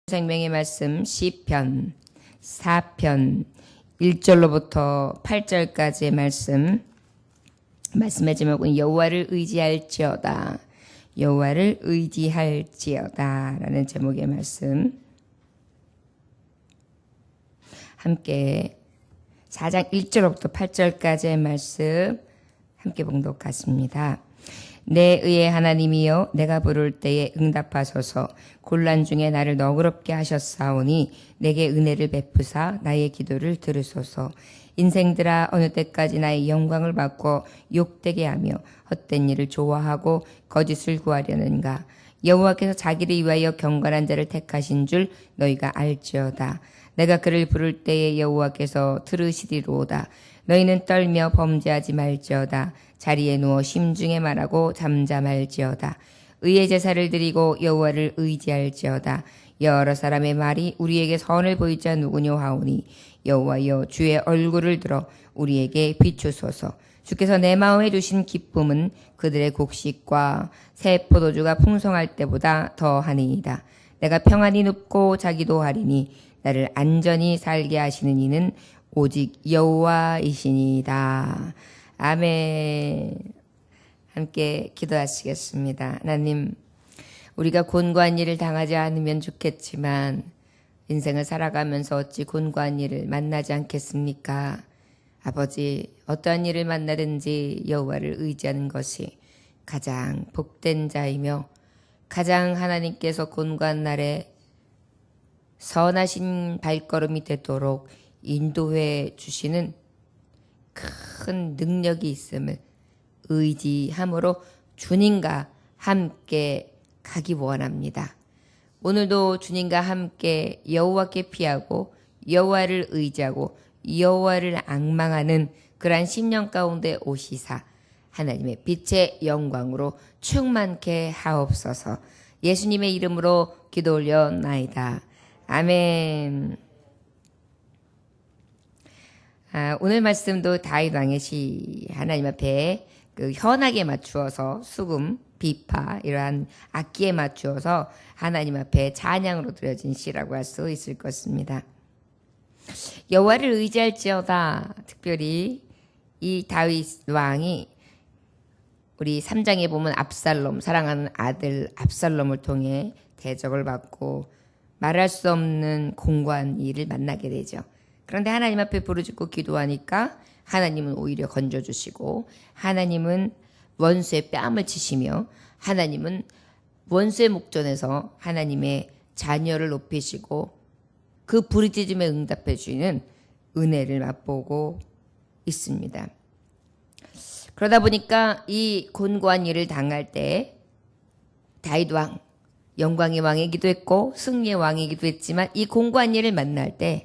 생명의 말씀 시편 4편 1절로부터 8절까지의 말씀의 제목은 여호와를 의지할지어다. 여호와를 의지할지어다 라는 제목의 말씀 함께 4장 1절로부터 8절까지의 말씀 함께 봉독하십니다. 내 의의 하나님이여 내가 부를 때에 응답하소서. 곤란 중에 나를 너그럽게 하셨사오니 내게 은혜를 베푸사 나의 기도를 들으소서. 인생들아 어느 때까지 나의 영광을 바꿔 욕되게 하며 헛된 일을 좋아하고 거짓을 구하려는가. 여호와께서 자기를 위하여 경건한 자를 택하신 줄 너희가 알지어다. 내가 그를 부를 때에 여호와께서 들으시리로다. 너희는 떨며 범죄하지 말지어다. 자리에 누워 심중에 말하고 잠잠할지어다. 의의 제사를 드리고 여호와를 의지할지어다. 여러 사람의 말이 우리에게 선을 보일 자 누구뇨 하오니 여호와여 주의 얼굴을 들어 우리에게 비추소서. 주께서 내 마음에 주신 기쁨은 그들의 곡식과 새 포도주가 풍성할 때보다 더하니이다. 내가 평안히 눕고 자기도 하리니 나를 안전히 살게 하시는 이는 오직 여호와이시니이다. 아멘. 함께 기도하시겠습니다. 하나님, 우리가 곤고한 일을 당하지 않으면 좋겠지만 인생을 살아가면서 어찌 곤고한 일을 만나지 않겠습니까? 아버지, 어떠한 일을 만나든지 여호와를 의지하는 것이 가장 복된 자이며 가장 하나님께서 곤고한 날에 선하신 발걸음이 되도록 인도해 주시는 큰 능력이 있음을 의지함으로 주님과 함께 가기 원합니다. 오늘도 주님과 함께 여호와께 피하고 여호와를 의지하고 여호와를 앙망하는 그러한 10년 가운데 오시사 하나님의 빛의 영광으로 충만케 하옵소서. 예수님의 이름으로 기도 올려나이다. 아멘. 오늘 말씀도 다윗 왕의 시 하나님 앞에 그 현악에 맞추어서 수금, 비파 이러한 악기에 맞추어서 하나님 앞에 찬양으로 드려진 시라고 할 수 있을 것입니다. 여호와를 의지할지어다. 특별히 이 다윗 왕이 우리 3장에 보면 압살롬, 사랑하는 아들 압살롬을 통해 대적을 받고 말할 수 없는 공고한 일을 만나게 되죠. 그런데 하나님 앞에 부르짖고 기도하니까 하나님은 오히려 건져주시고 하나님은 원수의 뺨을 치시며 하나님은 원수의 목전에서 하나님의 자녀를 높이시고 그 부르짖음에 응답해 주시는 은혜를 맛보고 있습니다. 그러다 보니까 이 곤고한 일을 당할 때 다윗 왕, 영광의 왕이기도 했고 승리의 왕이기도 했지만 이 곤고한 일을 만날 때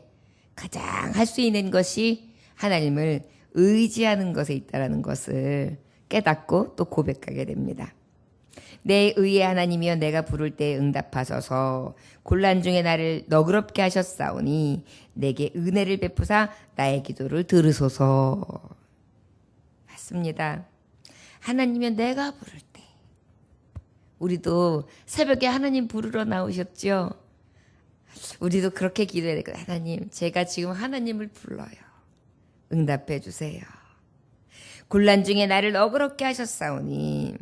가장 할 수 있는 것이 하나님을 의지하는 것에 있다는 것을 깨닫고 또 고백하게 됩니다. 내 의의 하나님이여 내가 부를 때에 응답하소서. 곤란 중에 나를 너그럽게 하셨사오니 내게 은혜를 베푸사 나의 기도를 들으소서. 맞습니다. 하나님이여 내가 부를 때. 우리도 새벽에 하나님 부르러 나오셨죠? 우리도 그렇게 기도해야 되거든요. 하나님, 제가 지금 하나님을 불러요. 응답해 주세요. 곤란 중에 나를 너그럽게 하셨사오니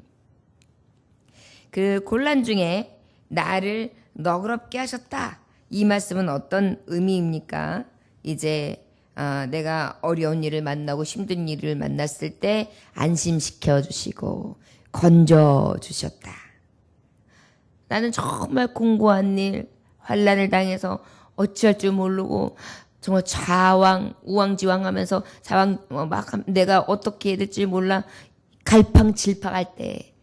그 곤란 중에 나를 너그럽게 하셨다. 이 말씀은 어떤 의미입니까? 이제 내가 어려운 일을 만나고 힘든 일을 만났을 때 안심시켜 주시고 건져 주셨다. 나는 정말 공고한 일, 환난을 당해서 어찌할 줄 모르고 정말 좌왕 우왕지왕하면서 막 내가 어떻게 해야 될지 몰라 갈팡질팡할 때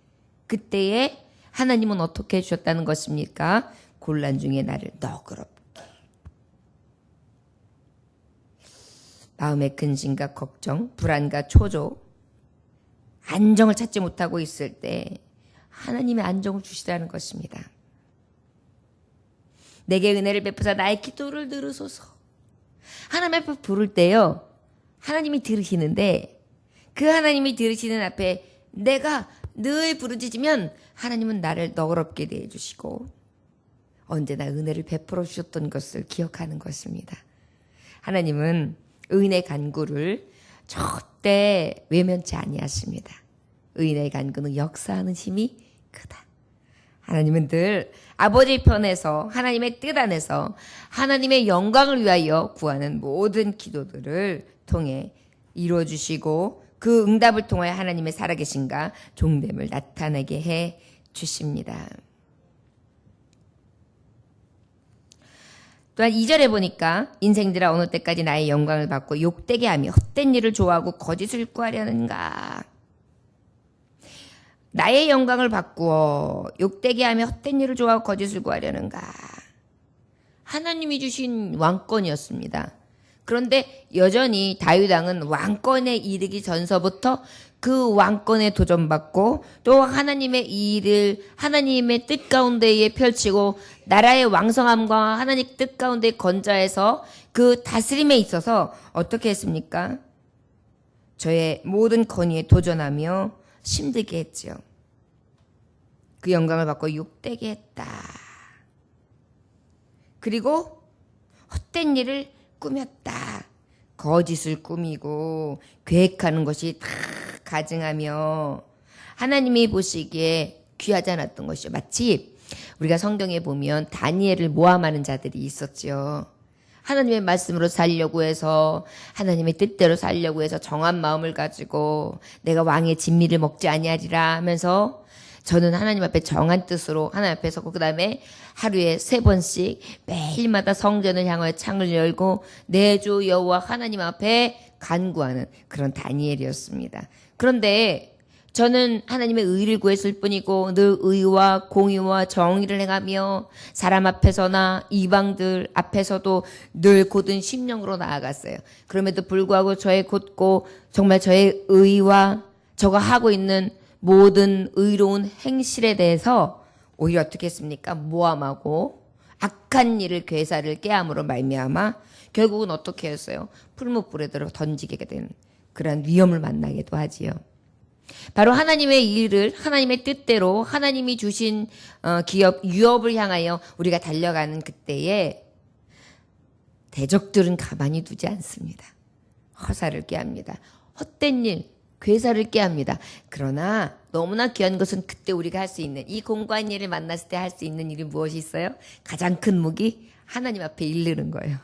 그때에 하나님은 어떻게 해주셨다는 것입니까? 곤란 중에 나를 너그럽게 마음의 근심과 걱정, 불안과 초조, 안정을 찾지 못하고 있을 때 하나님의 안정을 주시라는 것입니다. 내게 은혜를 베푸사 나의 기도를 들으소서. 하나님 앞에 부를 때요. 하나님이 들으시는데 그 하나님이 들으시는 앞에 내가 늘 부르짖으면 하나님은 나를 너그럽게 대해주시고 언제나 은혜를 베풀어 주셨던 것을 기억하는 것입니다. 하나님은 의인의 간구를 절대 외면치 아니하십니다. 의인의 간구는 역사하는 힘이 크다. 하나님은 늘 아버지 편에서 하나님의 뜻 안에서 하나님의 영광을 위하여 구하는 모든 기도들을 통해 이루어주시고 그 응답을 통하여 하나님의 살아계신가 종됨을 나타내게 해 주십니다. 또한 2절에 보니까 인생들아 어느 때까지 나의 영광을 받고 욕되게 하며 헛된 일을 좋아하고 거짓을 구하려는가. 나의 영광을 바꾸어 욕되게 하며 헛된 일을 좋아하고 거짓을 구하려는가. 하나님이 주신 왕권이었습니다. 그런데 여전히 다윗 왕은 왕권에 이르기 전서부터 그 왕권에 도전받고 또 하나님의 일을 하나님의 뜻 가운데에 펼치고 나라의 왕성함과 하나님의 뜻 가운데 건자해서 그 다스림에 있어서 어떻게 했습니까? 저의 모든 권위에 도전하며 힘들게 했지요. 그 영광을 받고 욕되게 했다. 그리고 헛된 일을 꾸몄다. 거짓을 꾸미고 계획하는 것이 다 가증하며 하나님이 보시기에 귀하지 않았던 것이죠. 마치 우리가 성경에 보면 다니엘을 모함하는 자들이 있었죠. 하나님의 말씀으로 살려고 해서 하나님의 뜻대로 살려고 해서 정한 마음을 가지고 내가 왕의 진미를 먹지 아니하리라 하면서 저는 하나님 앞에 정한 뜻으로 하나님 앞에 서고 그 다음에 하루에 3번씩 매일마다 성전을 향하여 창을 열고 내 주 여호와 하나님 앞에 간구하는 그런 다니엘이었습니다. 그런데 저는 하나님의 의를 구했을 뿐이고 늘 의와 공의와 정의를 행하며 사람 앞에서나 이방들 앞에서도 늘 곧은 심령으로 나아갔어요. 그럼에도 불구하고 저의 곧고 정말 저의 의와 저가 하고 있는 모든 의로운 행실에 대해서 오히려 어떻게 했습니까? 모함하고 악한 일을 괴사를 깨함으로 말미암아 결국은 어떻게 했어요? 풀무불에 들어 던지게 되는 그런 위험을 만나기도 하지요. 바로 하나님의 일을 하나님의 뜻대로 하나님이 주신 기업 유업을 향하여 우리가 달려가는 그때에 대적들은 가만히 두지 않습니다. 허사를 깨합니다. 헛된 일 괴사를 깨합니다. 그러나 너무나 귀한 것은 그때 우리가 할 수 있는 이 공고한 일을 만났을 때 할 수 있는 일이 무엇이 있어요? 가장 큰 무기 하나님 앞에 이르는 거예요.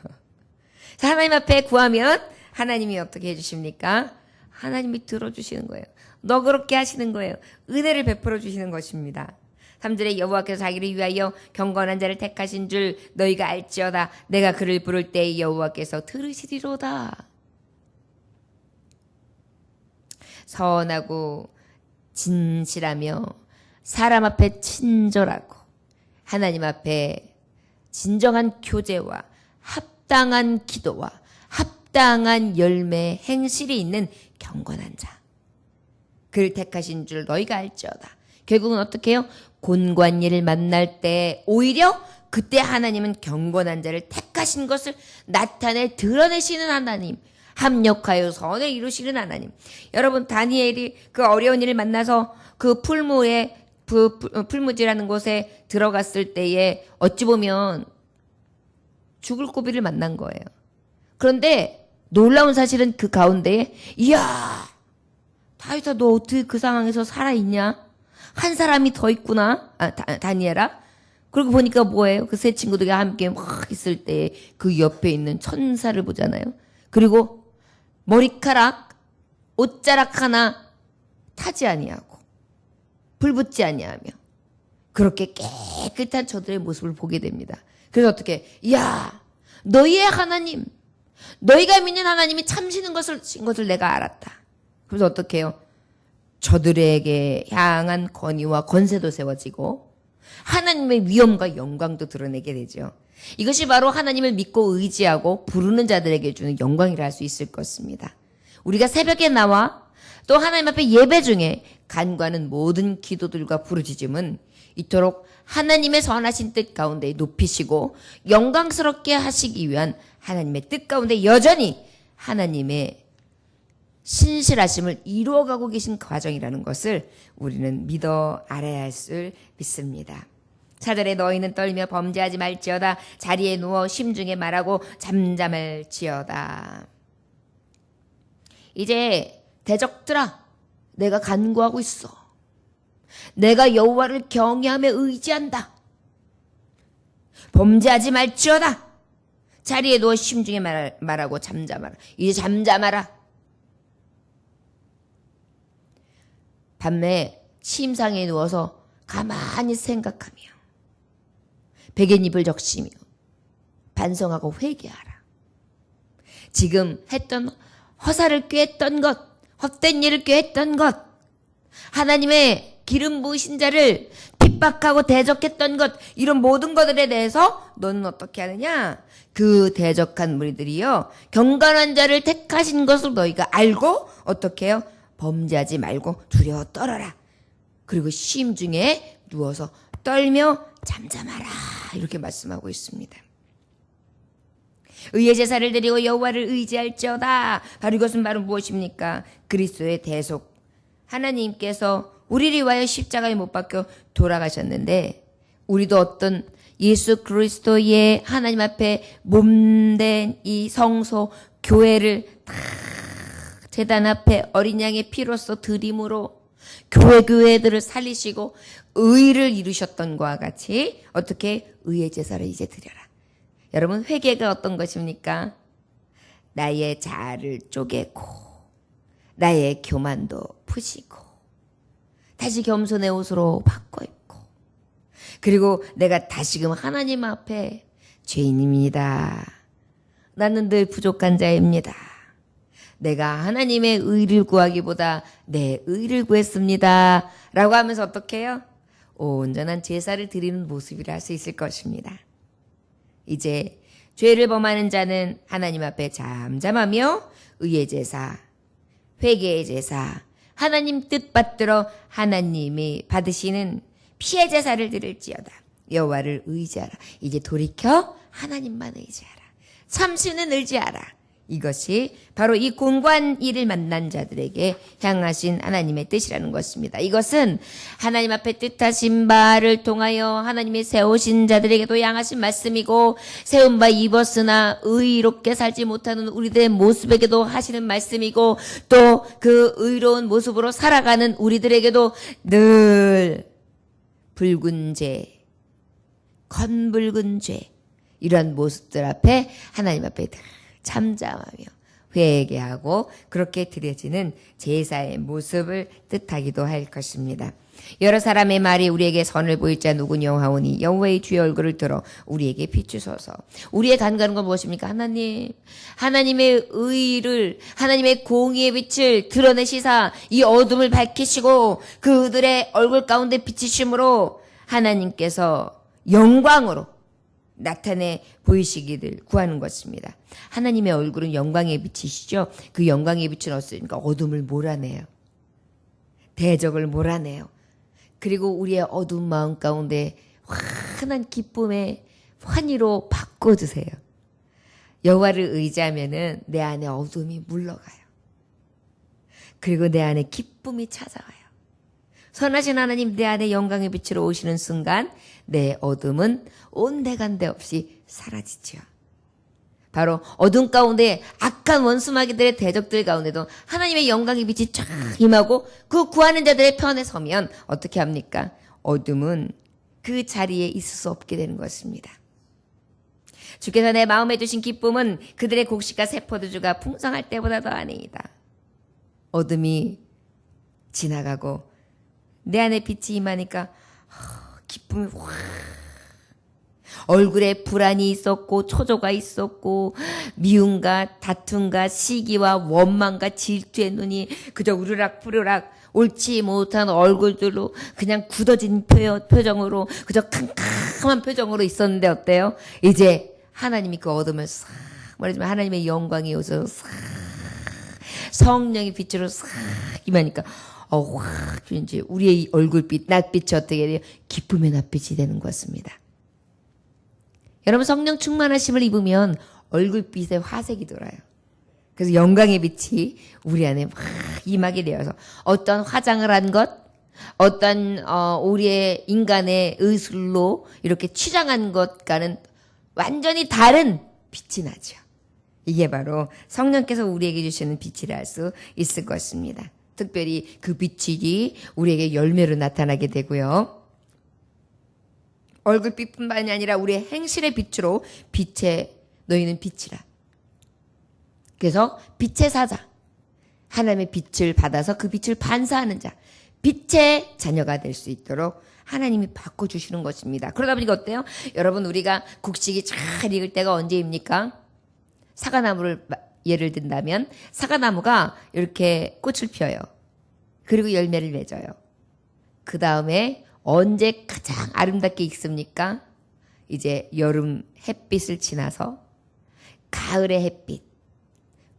하나님 앞에 구하면 하나님이 어떻게 해주십니까? 하나님이 들어주시는 거예요. 너그럽게 하시는 거예요. 은혜를 베풀어 주시는 것입니다. 3절에 여호와께서 자기를 위하여 경건한 자를 택하신 줄 너희가 알지어다. 내가 그를 부를 때 여호와께서 들으시리로다. 선하고 진실하며 사람 앞에 친절하고 하나님 앞에 진정한 교제와 합당한 기도와 합당한 열매 행실이 있는 경건한 자. 그를 택하신 줄 너희가 알지어다. 결국은 어떻게 해요? 곤고한 일을 만날 때 오히려 그때 하나님은 경건한 자를 택하신 것을 나타내 드러내시는 하나님. 합력하여 선을 이루시는 하나님. 여러분 다니엘이 그 어려운 일을 만나서 그 풀무에 풀무지라는 곳에 들어갔을 때에 어찌 보면 죽을 고비를 만난 거예요. 그런데 놀라운 사실은 그 가운데에 이야 다윗아 너 어떻게 그 상황에서 살아있냐? 한 사람이 더 있구나. 다니엘아. 그러고 보니까 뭐예요? 그 세 친구들이 함께 막 있을 때 그 옆에 있는 천사를 보잖아요. 그리고 머리카락, 옷자락 하나 타지 아니하고 불붙지 아니하며 그렇게 깨끗한 저들의 모습을 보게 됩니다. 그래서 어떻게 이야 너희의 하나님 너희가 믿는 하나님이 참시는 것을 내가 알았다. 그래서 어떻게 해요? 저들에게 향한 권위와 권세도 세워지고 하나님의 위엄과 영광도 드러내게 되죠. 이것이 바로 하나님을 믿고 의지하고 부르는 자들에게 주는 영광이라 할 수 있을 것입니다. 우리가 새벽에 나와 또 하나님 앞에 예배 중에 간구하는 모든 기도들과 부르짖음은 이토록 하나님의 선하신 뜻 가운데 높이시고 영광스럽게 하시기 위한 하나님의 뜻 가운데 여전히 하나님의 신실하심을 이루어가고 계신 과정이라는 것을 우리는 믿어 알아야 할 줄 믿습니다. 차절에 너희는 떨며 범죄하지 말지어다. 자리에 누워 심중에 말하고 잠잠할지어다. 이제 대적들아, 내가 간구하고 있어. 내가 여호와를 경외하며 의지한다. 범죄하지 말지어다. 자리에 누워 심중에 말하고 잠잠하라. 이제 잠잠하라. 밤에 침상에 누워서 가만히 생각하며 베갯잎을 적시며 반성하고 회개하라. 지금 했던 허사를 꾀했던 것, 헛된 일을 꾀했던 것, 하나님의 기름 부으신 자를 핍박하고 대적했던 것, 이런 모든 것들에 대해서 너는 어떻게 하느냐? 그 대적한 무리들이요, 경건한 자를 택하신 것을 너희가 알고 어떻게 해요? 범죄하지 말고 두려워 떨어라. 그리고 심중에 누워서 떨며 잠잠하라. 이렇게 말씀하고 있습니다. 의의 제사를 드리고 여호와를 의지할지어다. 바로 이것은 바로 무엇입니까? 그리스도의 대속. 하나님께서 우리를 위하여 십자가에 못 박혀 돌아가셨는데, 우리도 어떤 예수 그리스도의 하나님 앞에 몸된 이 성소 교회를 다 제단 앞에 어린 양의 피로써 드림으로 교회들을 살리시고 의를 이루셨던 것과 같이 어떻게 의의 제사를 이제 드려라. 여러분, 회개가 어떤 것입니까? 나의 자아를 쪼개고 나의 교만도 푸시고 다시 겸손의 옷으로 바꿔 입고, 그리고 내가 다시금 하나님 앞에 죄인입니다. 나는 늘 부족한 자입니다. 내가 하나님의 의를 구하기보다 내 의를 구했습니다. 라고 하면서 어떻게 해요? 온전한 제사를 드리는 모습이라 할 수 있을 것입니다. 이제 죄를 범하는 자는 하나님 앞에 잠잠하며 의의 제사, 회개의 제사, 하나님 뜻 받들어 하나님이 받으시는 피의 제사를 드릴지어다. 여호와를 의지하라. 이제 돌이켜 하나님만 의지하라. 참신은 의지하라. 이것이 바로 이 공고한 일을 만난 자들에게 향하신 하나님의 뜻이라는 것입니다. 이것은 하나님 앞에 뜻하신 바를 통하여 하나님이 세우신 자들에게도 향하신 말씀이고, 세운 바 입었으나 의롭게 살지 못하는 우리들의 모습에게도 하시는 말씀이고, 또 그 의로운 모습으로 살아가는 우리들에게도 늘 붉은 죄, 건붉은 죄, 이러한 모습들 앞에 하나님 앞에 잠잠하며 회개하고 그렇게 드려지는 제사의 모습을 뜻하기도 할 것입니다. 여러 사람의 말이 우리에게 선을 보일 자 누구냐하오니 여호와의 주의 얼굴을 들어 우리에게 비추소서. 우리의 간구하는 건 무엇입니까? 하나님의 의를, 하나님의 공의의 빛을 드러내시사 이 어둠을 밝히시고 그들의 얼굴 가운데 비치심으로 하나님께서 영광으로 나타내 보이시기를 구하는 것입니다. 하나님의 얼굴은 영광의 빛이시죠. 그 영광의 빛은 어떻습니까? 어둠을 몰아내요. 대적을 몰아내요. 그리고 우리의 어두운 마음 가운데 환한 기쁨의 환희로 바꿔주세요. 여호와를 의지하면은 내 안에 어둠이 물러가요. 그리고 내 안에 기쁨이 찾아와요. 선하신 하나님 내 안에 영광의 빛으로 오시는 순간 내 어둠은 온데간데 없이 사라지죠. 바로 어둠 가운데 악한 원수마귀들의 대적들 가운데도 하나님의 영광의 빛이 쫙 임하고 그 구하는 자들의 편에 서면 어떻게 합니까? 어둠은 그 자리에 있을 수 없게 되는 것입니다. 주께서 내 마음에 두신 기쁨은 그들의 곡식과 세포도주가 풍성할 때보다 더하니이다. 어둠이 지나가고 내 안에 빛이 임하니까 기쁨이 확, 얼굴에 불안이 있었고 초조가 있었고 미움과 다툼과 시기와 원망과 질투의 눈이 그저 우르락부르락 옳지 못한 얼굴들로 그냥 굳어진 표정으로 그저 캄캄한 표정으로 있었는데 어때요? 이제 하나님이 그 어둠을 싹, 말하자면 하나님의 영광이 오셔서 싹, 성령의 빛으로 싹 임하니까 확 이제 우리의 얼굴빛, 낯빛이 어떻게 돼요? 기쁨의 낯빛이 되는 것입니다. 여러분, 성령 충만하심을 입으면 얼굴빛에 화색이 돌아요. 그래서 영광의 빛이 우리 안에 막 임하게 되어서 어떤 화장을 한 것, 어떤 우리의 인간의 의술로 이렇게 치장한 것과는 완전히 다른 빛이 나죠. 이게 바로 성령께서 우리에게 주시는 빛이라 할 수 있을 것입니다. 특별히 그 빛이 우리에게 열매로 나타나게 되고요. 얼굴빛뿐만이 아니라 우리의 행실의 빛으로 빛에 너희는 빛이라. 그래서 빛의 사자, 하나님의 빛을 받아서 그 빛을 반사하는 자, 빛의 자녀가 될 수 있도록 하나님이 바꿔주시는 것입니다. 그러다 보니까 어때요? 여러분, 우리가 곡식이 잘 익을 때가 언제입니까? 사과나무를 예를 든다면 사과나무가 이렇게 꽃을 펴요. 그리고 열매를 맺어요. 그 다음에 언제 가장 아름답게 익습니까? 이제 여름 햇빛을 지나서 가을의 햇빛,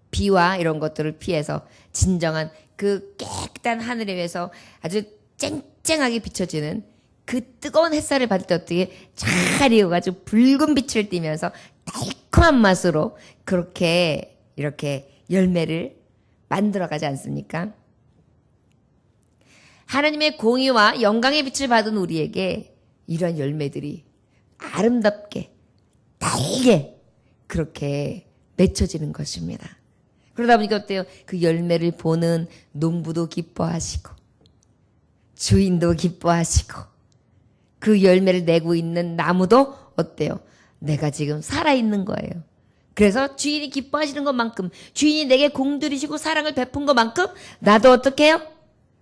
비와 이런 것들을 피해서 진정한 그 깨끗한 하늘에 위해서 아주 쨍쨍하게 비춰지는 그 뜨거운 햇살을 받을 때 어떻게 잘 익어가지고 붉은 빛을 띠면서 달콤한 맛으로 그렇게 이렇게 열매를 만들어가지 않습니까? 하나님의 공의와 영광의 빛을 받은 우리에게 이런 열매들이 아름답게 달게 그렇게 맺혀지는 것입니다. 그러다 보니까 어때요? 그 열매를 보는 농부도 기뻐하시고 주인도 기뻐하시고 그 열매를 내고 있는 나무도 어때요? 내가 지금 살아있는 거예요. 그래서 주인이 기뻐하시는 것만큼 주인이 내게 공들이시고 사랑을 베푼 것만큼 나도 어떻게 해요?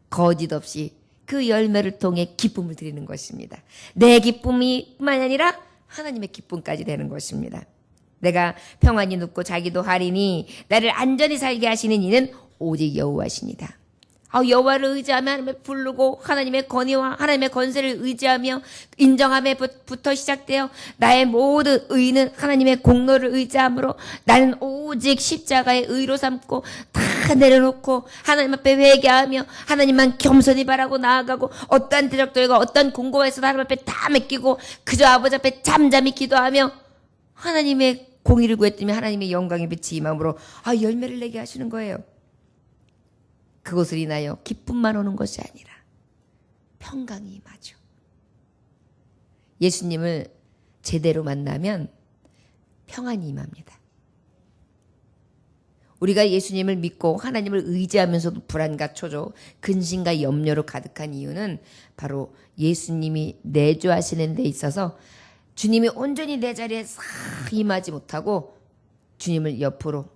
거짓 없이 그 열매를 통해 기쁨을 드리는 것입니다. 내 기쁨이 뿐만 아니라 하나님의 기쁨까지 되는 것입니다. 내가 평안히 눕고 자기도 하리니 나를 안전히 살게 하시는 이는 오직 여호와시니다. 여호와를 의지하며 하나님을 부르고 하나님의 권위와 하나님의 권세를 의지하며 인정함에부터 시작되어 나의 모든 의는 하나님의 공로를 의지함으로 나는 오직 십자가의 의로 삼고 다 내려놓고 하나님 앞에 회개하며 하나님만 겸손히 바라고 나아가고 어떠한 대적들과 어떠한 공고에서도 하나님 앞에 다 맡기고 그저 아버지 앞에 잠잠히 기도하며 하나님의 공의를 구했더니 하나님의 영광의 빛이 임함으로 열매를 내게 하시는 거예요. 그것을 인하여 기쁨만 오는 것이 아니라 평강이 임하죠. 예수님을 제대로 만나면 평안이 임합니다. 우리가 예수님을 믿고 하나님을 의지하면서도 불안과 초조, 근심과 염려로 가득한 이유는 바로 예수님이 내주하시는 데 있어서 주님이 온전히 내 자리에 싹 임하지 못하고 주님을 옆으로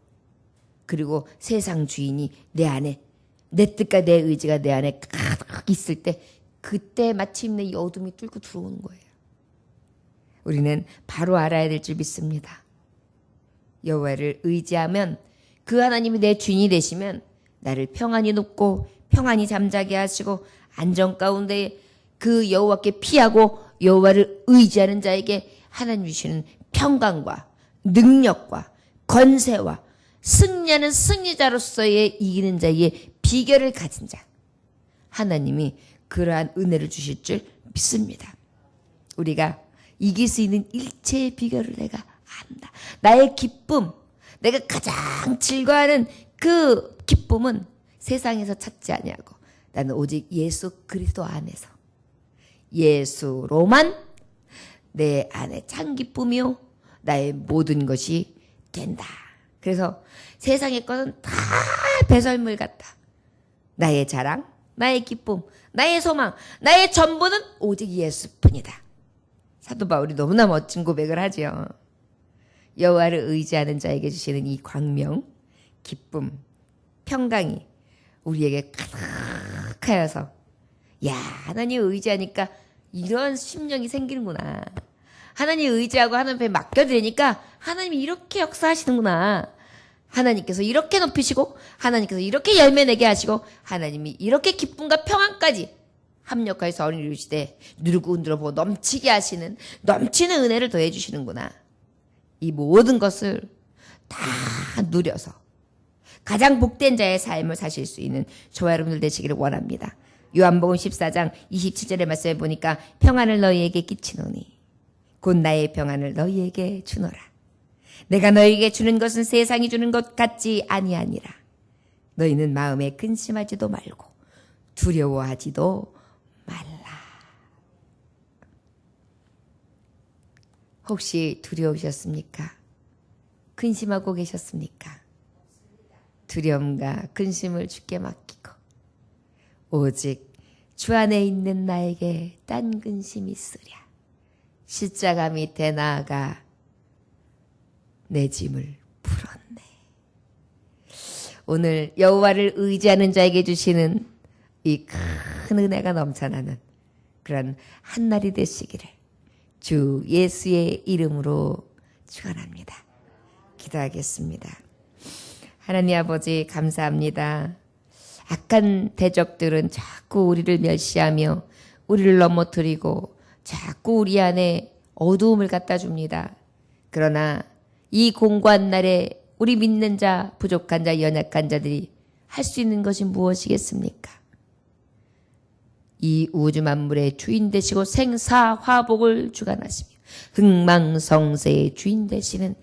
그리고 세상 주인이 내 안에 내 뜻과 내 의지가 내 안에 가득 있을 때 그때 마침내 이 어둠이 뚫고 들어오는 거예요. 우리는 바로 알아야 될 줄 믿습니다. 여호와를 의지하면 그 하나님이 내 주인이 되시면 나를 평안히 눕고 평안히 잠자게 하시고 안전 가운데 그 여호와께 피하고 여호와를 의지하는 자에게 하나님 주시는 평강과 능력과 권세와 승리하는 승리자로서의 이기는 자의 비결을 가진 자 하나님이 그러한 은혜를 주실 줄 믿습니다. 우리가 이길 수 있는 일체의 비결을 내가 안다. 나의 기쁨, 내가 가장 즐거워하는 그 기쁨은 세상에서 찾지 아니하고 나는 오직 예수 그리스도 안에서 예수로만 내 안에 참 기쁨이요 나의 모든 것이 된다. 그래서 세상의 것은 다 배설물 같다. 나의 자랑, 나의 기쁨, 나의 소망, 나의 전부는 오직 예수뿐이다. 사도 바울이 너무나 멋진 고백을 하죠. 여호와를 의지하는 자에게 주시는 이 광명, 기쁨, 평강이 우리에게 가득하여서 하나님 의지하니까 이런 심령이 생기는구나. 하나님 의지하고 하나님 앞에 맡겨드리니까 하나님이 이렇게 역사하시는구나. 하나님께서 이렇게 높이시고 하나님께서 이렇게 열매 내게 하시고 하나님이 이렇게 기쁨과 평안까지 합력하여서 어린이 이루시되 누르고 흔들어보고 넘치게 하시는 넘치는 은혜를 더해 주시는구나. 이 모든 것을 다 누려서 가장 복된 자의 삶을 사실 수 있는 저와 여러분들 되시기를 원합니다. 요한복음 14장 27절의 말씀에 보니까 평안을 너희에게 끼치노니 곧 나의 평안을 너희에게 주노라. 내가 너희에게 주는 것은 세상이 주는 것 같지 아니하니라. 너희는 마음에 근심하지도 말고 두려워하지도 말라. 혹시 두려우셨습니까? 근심하고 계셨습니까? 두려움과 근심을 주께 맡기고 오직 주 안에 있는 나에게 딴 근심이 있으랴. 십자가 밑에 나아가 내 짐을 풀었네. 오늘 여호와를 의지하는 자에게 주시는 이 큰 은혜가 넘쳐나는 그런 한날이 되시기를 주 예수의 이름으로 축원합니다. 기도하겠습니다. 하나님 아버지 감사합니다. 악한 대적들은 자꾸 우리를 멸시하며 우리를 넘어뜨리고 자꾸 우리 안에 어두움을 갖다 줍니다. 그러나 이 공고한 날에 우리 믿는 자, 부족한 자, 연약한 자들이 할 수 있는 것이 무엇이겠습니까? 이 우주 만물의 주인 되시고 생사화복을 주관하시며 흥망성쇠의 주인 되시는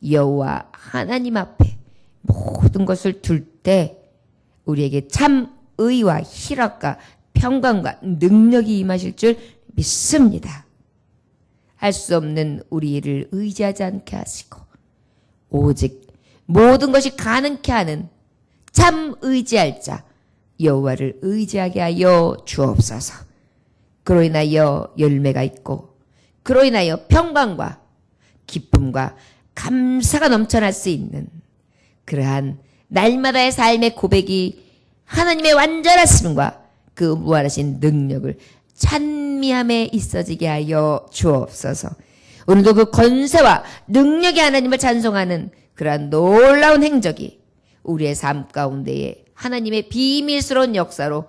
여호와 하나님 앞에 모든 것을 둘 때 우리에게 참 의와 희락과 평강과 능력이 임하실 줄 믿습니다. 할 수 없는 우리를 의지하지 않게 하시고 오직 모든 것이 가능케 하는 참 의지할 자 여호와를 의지하게 하여 주옵소서. 그로 인하여 열매가 있고 그로 인하여 평강과 기쁨과 감사가 넘쳐날 수 있는 그러한 날마다의 삶의 고백이 하나님의 완전하심과 그 무한하신 능력을 찬미함에 있어지게 하여 주옵소서. 오늘도 그 권세와 능력의 하나님을 찬송하는 그러한 놀라운 행적이 우리의 삶 가운데에 하나님의 비밀스러운 역사로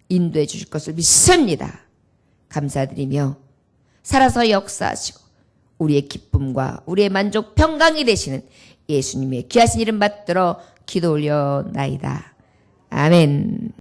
인도해 주실 것을 믿습니다. 감사드리며 살아서 역사하시고 우리의 기쁨과 우리의 만족 평강이 되시는 예수님의 귀하신 이름 받들어 기도 올려나이다. 아멘.